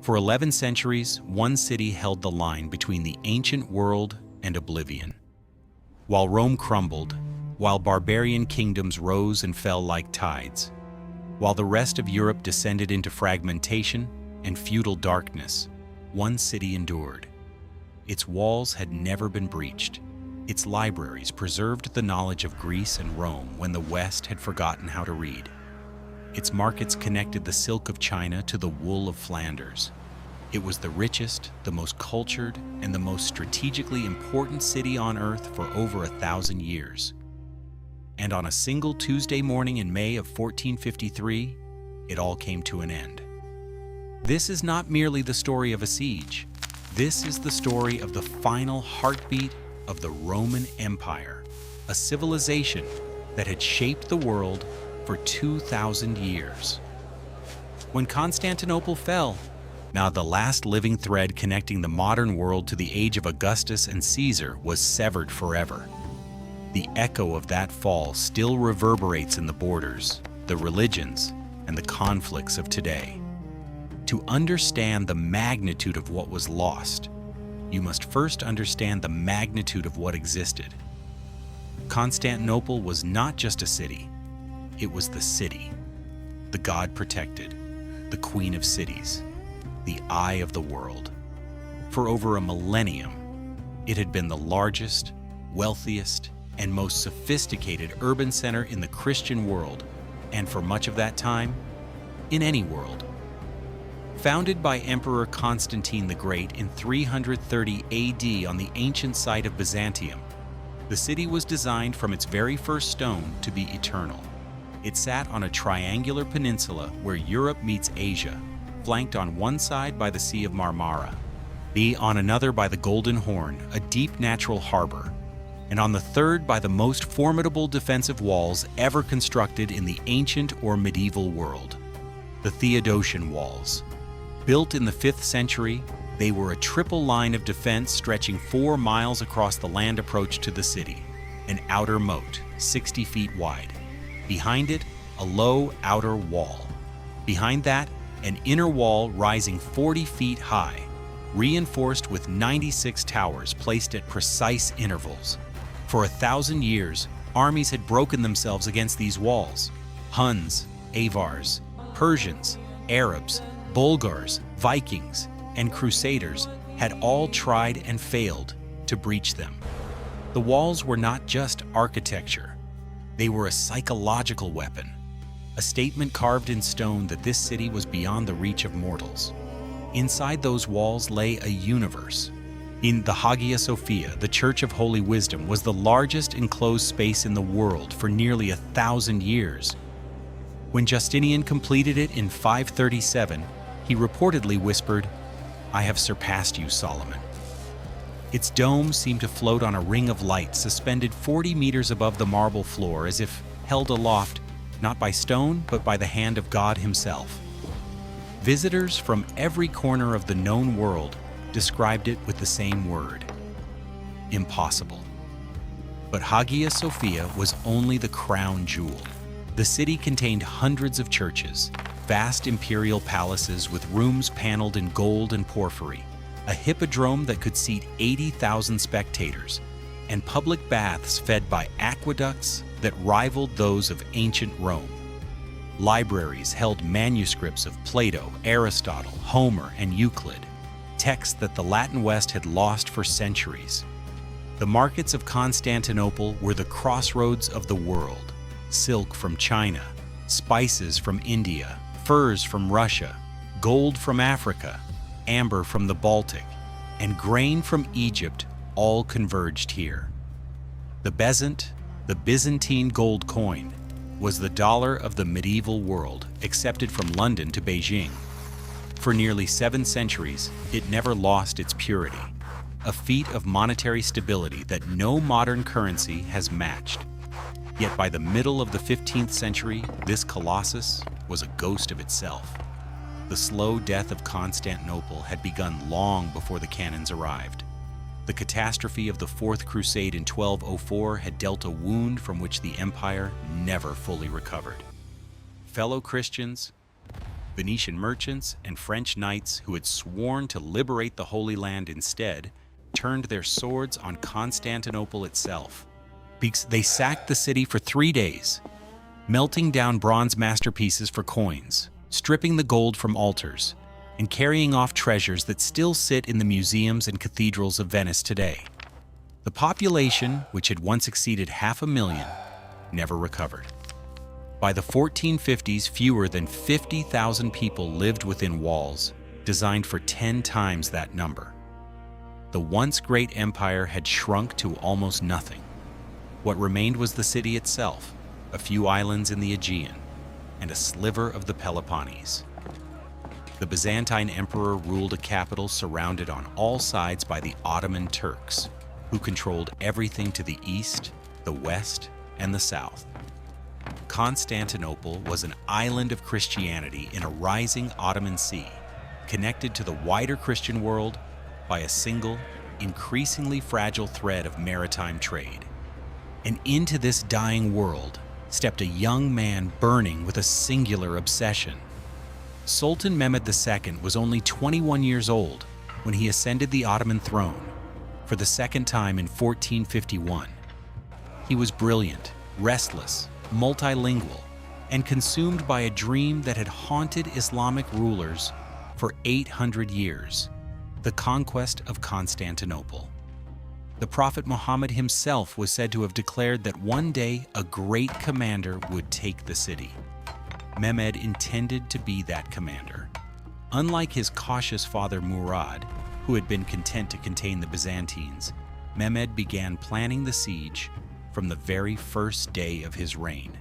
For 11 centuries, one city held the line between the ancient world and oblivion. While Rome crumbled, while barbarian kingdoms rose and fell like tides, while the rest of Europe descended into fragmentation and feudal darkness, one city endured. Its walls had never been breached. Its libraries preserved the knowledge of Greece and Rome when the West had forgotten how to read. Its markets connected the silk of China to the wool of Flanders. It was the richest, the most cultured, and the most strategically important city on earth for over 1,000 years. And on a single Tuesday morning in May of 1453, it all came to an end. This is not merely the story of a siege. This is the story of the final heartbeat of the Roman Empire, a civilization that had shaped the world for 2,000 years. When Constantinople fell, now the last living thread connecting the modern world to the age of Augustus and Caesar was severed forever. The echo of that fall still reverberates in the borders, the religions, and the conflicts of today. To understand the magnitude of what was lost, you must first understand the magnitude of what existed. Constantinople was not just a city, it was the city, the God-protected, the Queen of Cities, the eye of the world. For over a millennium, it had been the largest, wealthiest, and most sophisticated urban center in the Christian world, and for much of that time, in any world. Founded by Emperor Constantine the Great in 330 AD on the ancient site of Byzantium, the city was designed from its very first stone to be eternal. It sat on a triangular peninsula where Europe meets Asia, flanked on one side by the Sea of Marmara, on another by the Golden Horn, a deep natural harbor, and on the third by the most formidable defensive walls ever constructed in the ancient or medieval world, the Theodosian Walls. Built in the 5th century, they were a triple line of defense stretching 4 miles across the land approach to the city, an outer moat 60 feet wide. Behind it, a low outer wall. Behind that, an inner wall rising 40 feet high, reinforced with 96 towers placed at precise intervals. For 1,000 years, armies had broken themselves against these walls. Huns, Avars, Persians, Arabs, Bulgars, Vikings, and Crusaders had all tried and failed to breach them. The walls were not just architecture. They were a psychological weapon, a statement carved in stone that this city was beyond the reach of mortals. Inside those walls lay a universe. In the Hagia Sophia, the Church of Holy Wisdom was the largest enclosed space in the world for nearly 1,000 years. When Justinian completed it in 537, he reportedly whispered, "I have surpassed you, Solomon." Its dome seemed to float on a ring of light suspended 40 meters above the marble floor, as if held aloft, not by stone, but by the hand of God himself. Visitors from every corner of the known world described it with the same word: impossible. But Hagia Sophia was only the crown jewel. The city contained hundreds of churches, vast imperial palaces with rooms paneled in gold and porphyry, a hippodrome that could seat 80,000 spectators, and public baths fed by aqueducts that rivaled those of ancient Rome. Libraries held manuscripts of Plato, Aristotle, Homer, and Euclid, texts that the Latin West had lost for centuries. The markets of Constantinople were the crossroads of the world. Silk from China, spices from India, furs from Russia, gold from Africa, amber from the Baltic, and grain from Egypt all converged here. The bezant, the Byzantine gold coin, was the dollar of the medieval world, accepted from London to Beijing. For nearly 7 centuries, it never lost its purity, a feat of monetary stability that no modern currency has matched. Yet by the middle of the 15th century, this colossus was a ghost of itself. The slow death of Constantinople had begun long before the cannons arrived. The catastrophe of the Fourth Crusade in 1204 had dealt a wound from which the empire never fully recovered. Fellow Christians, Venetian merchants and French knights who had sworn to liberate the Holy Land instead turned their swords on Constantinople itself. They sacked the city for 3 days, melting down bronze masterpieces for coins, stripping the gold from altars, and carrying off treasures that still sit in the museums and cathedrals of Venice today. The population, which had once exceeded 500,000, never recovered. By the 1450s, fewer than 50,000 people lived within walls, designed for 10 times that number. The once great empire had shrunk to almost nothing. What remained was the city itself, a few islands in the Aegean, and a sliver of the Peloponnese. The Byzantine emperor ruled a capital surrounded on all sides by the Ottoman Turks, who controlled everything to the east, the west, and the south. Constantinople was an island of Christianity in a rising Ottoman sea, connected to the wider Christian world by a single, increasingly fragile thread of maritime trade. And into this dying world stepped a young man burning with a singular obsession. Sultan Mehmed II was only 21 years old when he ascended the Ottoman throne for the second time in 1451. He was brilliant, restless, multilingual, and consumed by a dream that had haunted Islamic rulers for 800 years, the conquest of Constantinople. The Prophet Muhammad himself was said to have declared that one day a great commander would take the city. Mehmed intended to be that commander. Unlike his cautious father Murad, who had been content to contain the Byzantines, Mehmed began planning the siege from the very first day of his reign.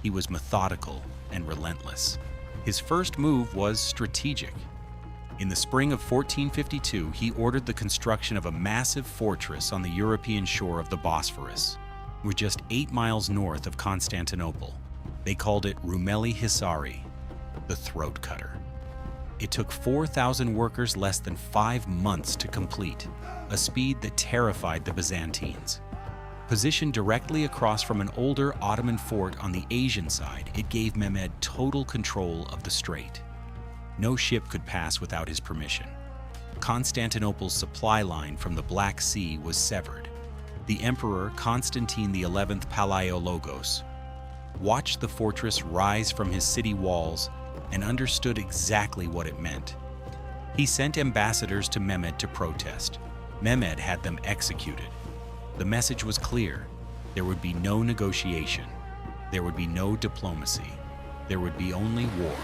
He was methodical and relentless. His first move was strategic. In the spring of 1452, he ordered the construction of a massive fortress on the European shore of the Bosphorus, just 8 miles north of Constantinople. They called it Rumeli Hisari, the throat cutter. It took 4,000 workers less than 5 months to complete, a speed that terrified the Byzantines. Positioned directly across from an older Ottoman fort on the Asian side, it gave Mehmed total control of the strait. No ship could pass without his permission. Constantinople's supply line from the Black Sea was severed. The Emperor Constantine XI Palaiologos watched the fortress rise from his city walls and understood exactly what it meant. He sent ambassadors to Mehmed to protest. Mehmed had them executed. The message was clear. There would be no negotiation. There would be no diplomacy. There would be only war.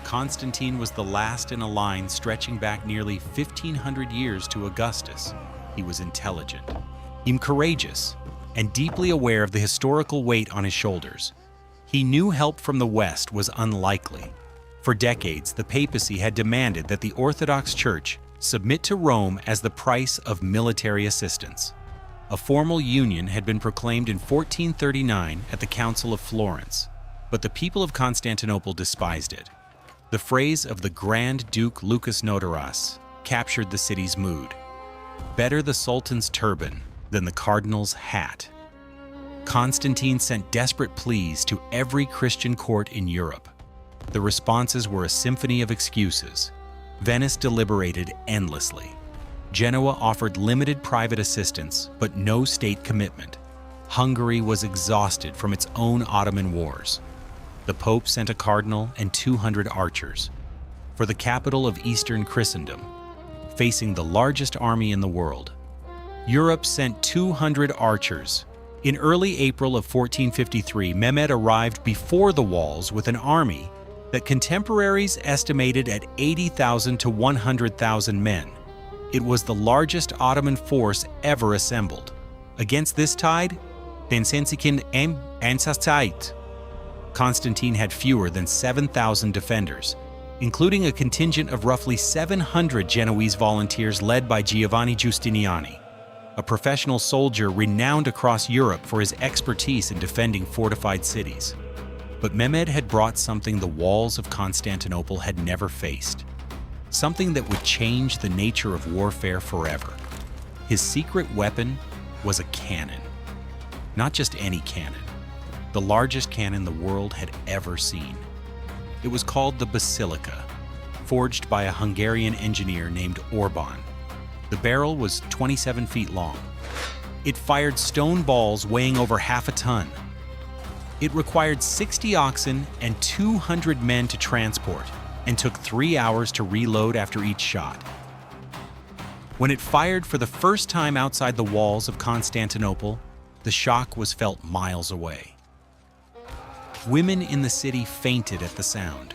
Constantine was the last in a line stretching back nearly 1,500 years to Augustus. He was intelligent, courageous, and deeply aware of the historical weight on his shoulders. He knew help from the West was unlikely. For decades, the papacy had demanded that the Orthodox Church submit to Rome as the price of military assistance. A formal union had been proclaimed in 1439 at the Council of Florence, but the people of Constantinople despised it. The phrase of the Grand Duke Lucas Notaras captured the city's mood. Better the Sultan's turban than the Cardinal's hat. Constantine sent desperate pleas to every Christian court in Europe. The responses were a symphony of excuses. Venice deliberated endlessly. Genoa offered limited private assistance, but no state commitment. Hungary was exhausted from its own Ottoman wars. The Pope sent a cardinal and 200 archers. For the capital of Eastern Christendom, facing the largest army in the world, Europe sent 200 archers. In early April of 1453, Mehmed arrived before the walls with an army that contemporaries estimated at 80,000 to 100,000 men. It was the largest Ottoman force ever assembled. Against this tide, Constantine had fewer than 7,000 defenders, including a contingent of roughly 700 Genoese volunteers led by Giovanni Giustiniani, a professional soldier renowned across Europe for his expertise in defending fortified cities. But Mehmed had brought something the walls of Constantinople had never faced. Something that would change the nature of warfare forever. His secret weapon was a cannon. Not just any cannon, the largest cannon the world had ever seen. It was called the Basilica, forged by a Hungarian engineer named Orban. The barrel was 27 feet long. It fired stone balls weighing over half a ton. It required 60 oxen and 200 men to transport, and took 3 hours to reload after each shot. When it fired for the first time outside the walls of Constantinople, the shock was felt miles away. Women in the city fainted at the sound.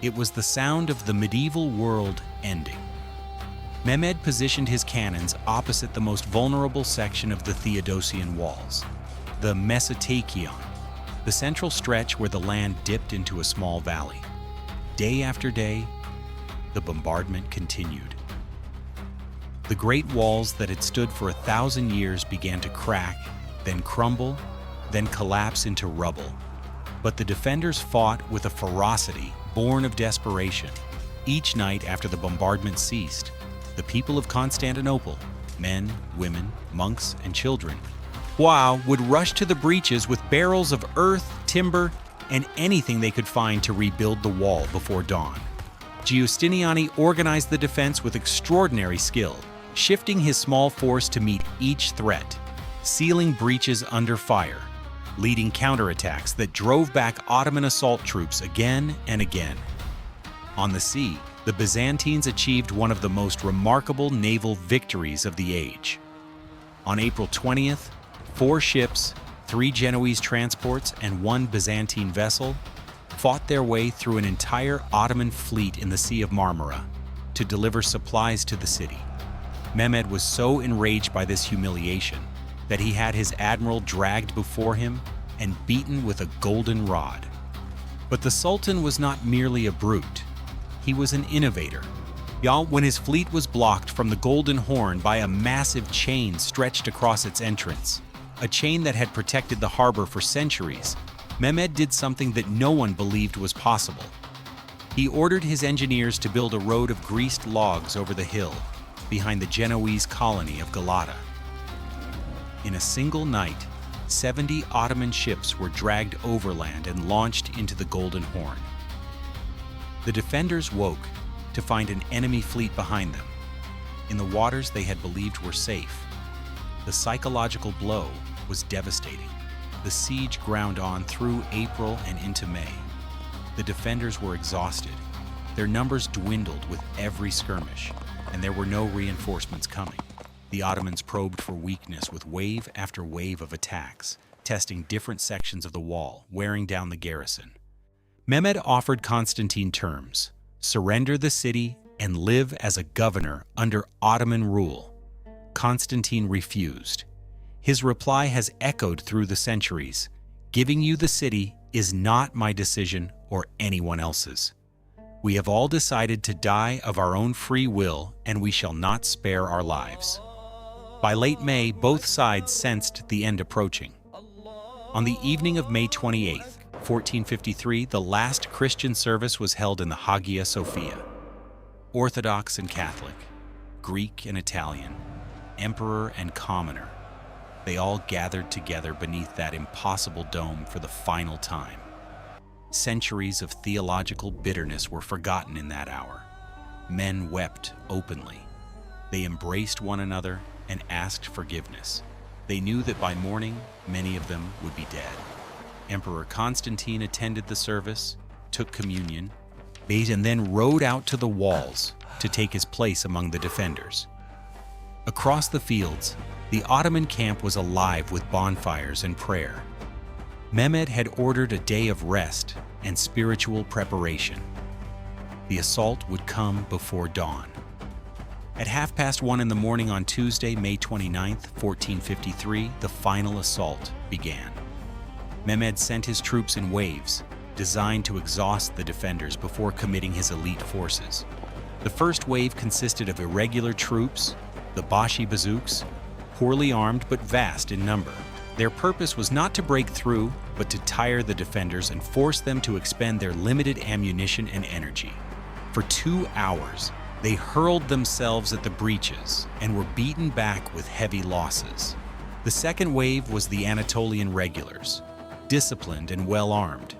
It was the sound of the medieval world ending. Mehmed positioned his cannons opposite the most vulnerable section of the Theodosian Walls, the Mesotachion, the central stretch where the land dipped into a small valley. Day after day, the bombardment continued. The great walls that had stood for 1,000 years began to crack, then crumble, then collapse into rubble. But the defenders fought with a ferocity born of desperation. Each night after the bombardment ceased, the people of Constantinople, men, women, monks, and children, would rush to the breaches with barrels of earth, timber, and anything they could find to rebuild the wall before dawn. Giustiniani organized the defense with extraordinary skill, shifting his small force to meet each threat, sealing breaches under fire, leading counterattacks that drove back Ottoman assault troops again and again. On the sea, the Byzantines achieved one of the most remarkable naval victories of the age. On April 20th, 4 ships, 3 Genoese transports, and 1 Byzantine vessel fought their way through an entire Ottoman fleet in the Sea of Marmara to deliver supplies to the city. Mehmed was so enraged by this humiliation that he had his admiral dragged before him and beaten with a golden rod. But the Sultan was not merely a brute. He was an innovator. When his fleet was blocked from the Golden Horn by a massive chain stretched across its entrance, a chain that had protected the harbor for centuries, Mehmed did something that no one believed was possible. He ordered his engineers to build a road of greased logs over the hill behind the Genoese colony of Galata. In a single night, 70 Ottoman ships were dragged overland and launched into the Golden Horn. The defenders woke to find an enemy fleet behind them, in the waters they had believed were safe. The psychological blow was devastating. The siege ground on through April and into May. The defenders were exhausted. Their numbers dwindled with every skirmish, and there were no reinforcements coming. The Ottomans probed for weakness with wave after wave of attacks, testing different sections of the wall, wearing down the garrison. Mehmed offered Constantine terms: surrender the city and live as a governor under Ottoman rule. Constantine refused. His reply has echoed through the centuries: giving you the city is not my decision or anyone else's. We have all decided to die of our own free will, and we shall not spare our lives. By late May, both sides sensed the end approaching. On the evening of May 28th, 1453, the last Christian service was held in the Hagia Sophia. Orthodox and Catholic, Greek and Italian, emperor and commoner, they all gathered together beneath that impossible dome for the final time. Centuries of theological bitterness were forgotten in that hour. Men wept openly. They embraced one another and asked forgiveness. They knew that by morning, many of them would be dead. Emperor Constantine attended the service, took communion, and then rode out to the walls to take his place among the defenders. Across the fields, the Ottoman camp was alive with bonfires and prayer. Mehmed had ordered a day of rest and spiritual preparation. The assault would come before dawn. At 1:30 in the morning on Tuesday, May 29th, 1453, the final assault began. Mehmed sent his troops in waves, designed to exhaust the defenders before committing his elite forces. The first wave consisted of irregular troops, the Bashi bazooks, poorly armed but vast in number. Their purpose was not to break through, but to tire the defenders and force them to expend their limited ammunition and energy. For 2 hours, they hurled themselves at the breaches and were beaten back with heavy losses. The second wave was the Anatolian regulars, disciplined and well-armed.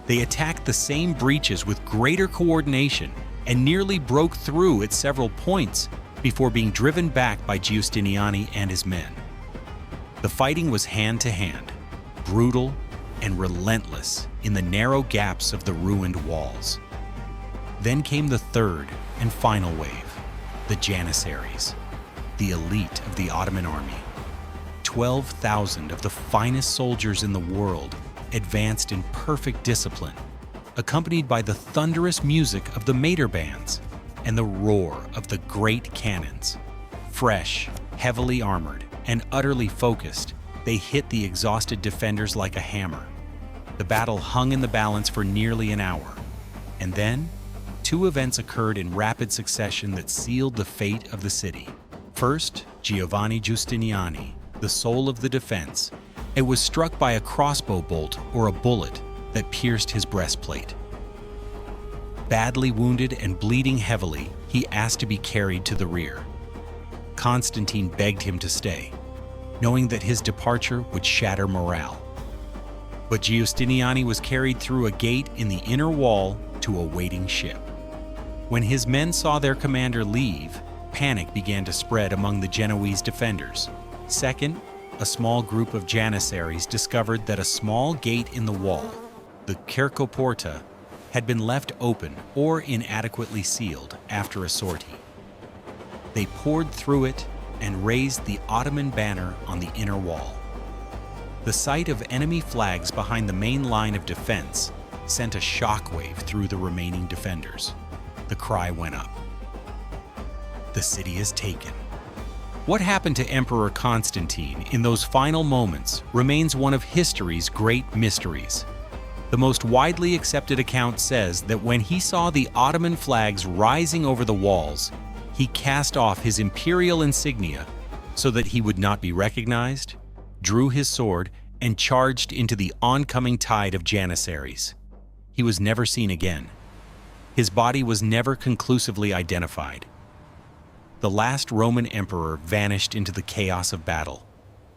They attacked the same breaches with greater coordination and nearly broke through at several points before being driven back by Giustiniani and his men. The fighting was hand-to-hand, brutal and relentless in the narrow gaps of the ruined walls. Then came the third and final wave, the Janissaries, the elite of the Ottoman army. 12,000 of the finest soldiers in the world advanced in perfect discipline, accompanied by the thunderous music of the Mater bands and the roar of the great cannons. Fresh, heavily armored, and utterly focused, they hit the exhausted defenders like a hammer. The battle hung in the balance for nearly an hour, and then two events occurred in rapid succession that sealed the fate of the city. First, Giovanni Giustiniani, the soul of the defense, it was struck by a crossbow bolt or a bullet that pierced his breastplate. Badly wounded and bleeding heavily, he asked to be carried to the rear. Constantine begged him to stay, knowing that his departure would shatter morale. But Giustiniani was carried through a gate in the inner wall to a waiting ship. When his men saw their commander leave, panic began to spread among the Genoese defenders. Second, a small group of Janissaries discovered that a small gate in the wall, the Cercoporta, had been left open or inadequately sealed after a sortie. They poured through it and raised the Ottoman banner on the inner wall. The sight of enemy flags behind the main line of defense sent a shockwave through the remaining defenders. The cry went up. The city is taken. What happened to Emperor Constantine in those final moments remains one of history's great mysteries. The most widely accepted account says that when he saw the Ottoman flags rising over the walls, he cast off his imperial insignia so that he would not be recognized, drew his sword, and charged into the oncoming tide of Janissaries. He was never seen again. His body was never conclusively identified. The last Roman emperor vanished into the chaos of battle,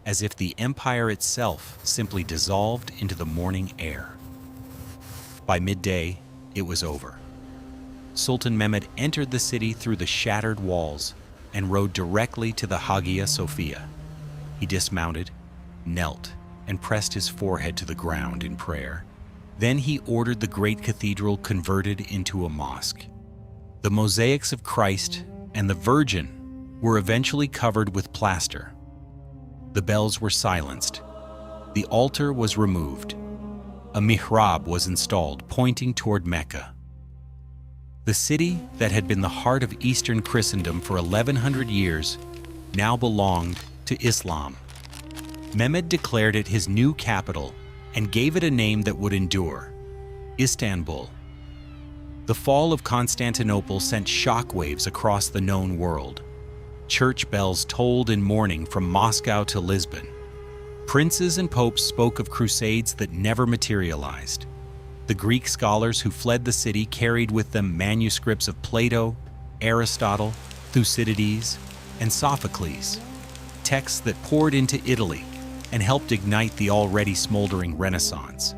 as if the empire itself simply dissolved into the morning air. By midday, it was over. Sultan Mehmed entered the city through the shattered walls and rode directly to the Hagia Sophia. He dismounted, knelt, and pressed his forehead to the ground in prayer. Then he ordered the great cathedral converted into a mosque. The mosaics of Christ and the Virgin were eventually covered with plaster. The bells were silenced. The altar was removed. A mihrab was installed, pointing toward Mecca. The city that had been the heart of Eastern Christendom for 1,100 years now belonged to Islam. Mehmed declared it his new capital and gave it a name that would endure: Istanbul. The fall of Constantinople sent shockwaves across the known world. Church bells tolled in mourning from Moscow to Lisbon. Princes and popes spoke of crusades that never materialized. The Greek scholars who fled the city carried with them manuscripts of Plato, Aristotle, Thucydides, and Sophocles, texts that poured into Italy and helped ignite the already smoldering Renaissance.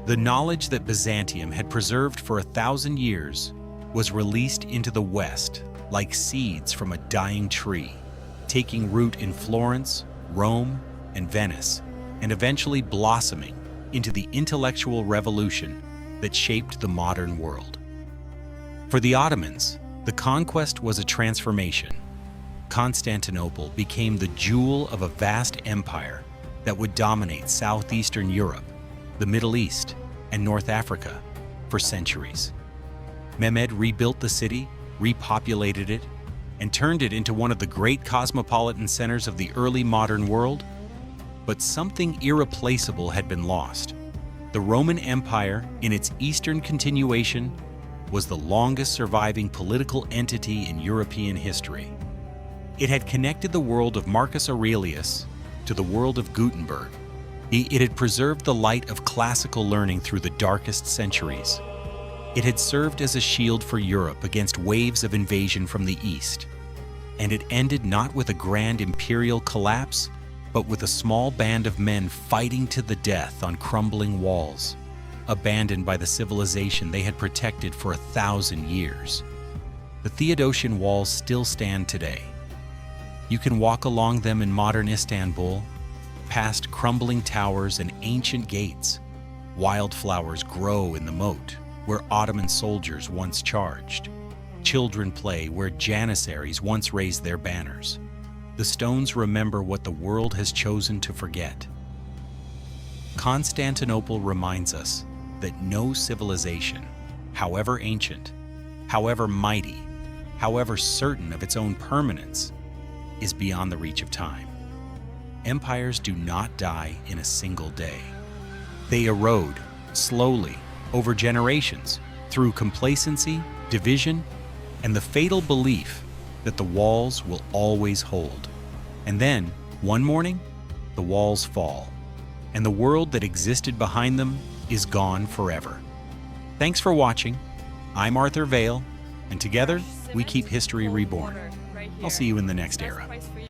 The knowledge that Byzantium had preserved for 1,000 years was released into the West like seeds from a dying tree, taking root in Florence, Rome, and Venice, and eventually blossoming into the intellectual revolution that shaped the modern world. For the Ottomans, the conquest was a transformation. Constantinople became the jewel of a vast empire that would dominate southeastern Europe, the Middle East, and North Africa for centuries. Mehmed rebuilt the city, repopulated it, and turned it into one of the great cosmopolitan centers of the early modern world. But something irreplaceable had been lost. The Roman Empire, in its eastern continuation, was the longest surviving political entity in European history. It had connected the world of Marcus Aurelius to the world of Gutenberg. It had preserved the light of classical learning through the darkest centuries. It had served as a shield for Europe against waves of invasion from the East. And it ended not with a grand imperial collapse, but with a small band of men fighting to the death on crumbling walls. abandoned by the civilization they had protected for 1,000 years. The Theodosian Walls still stand today. You can walk along them in modern Istanbul, past crumbling towers and ancient gates. Wildflowers grow in the moat, where Ottoman soldiers once charged. Children play where janissaries once raised their banners. The stones remember what the world has chosen to forget. Constantinople reminds us that no civilization, however ancient, however mighty, however certain of its own permanence, is beyond the reach of time. Empires do not die in a single day. They erode slowly over generations through complacency, division, and the fatal belief that the walls will always hold. And then, one morning, the walls fall, and the world that existed behind them is gone forever. Thanks for watching. I'm Arthur Vale, and together we keep history reborn. I'll see you in the next era.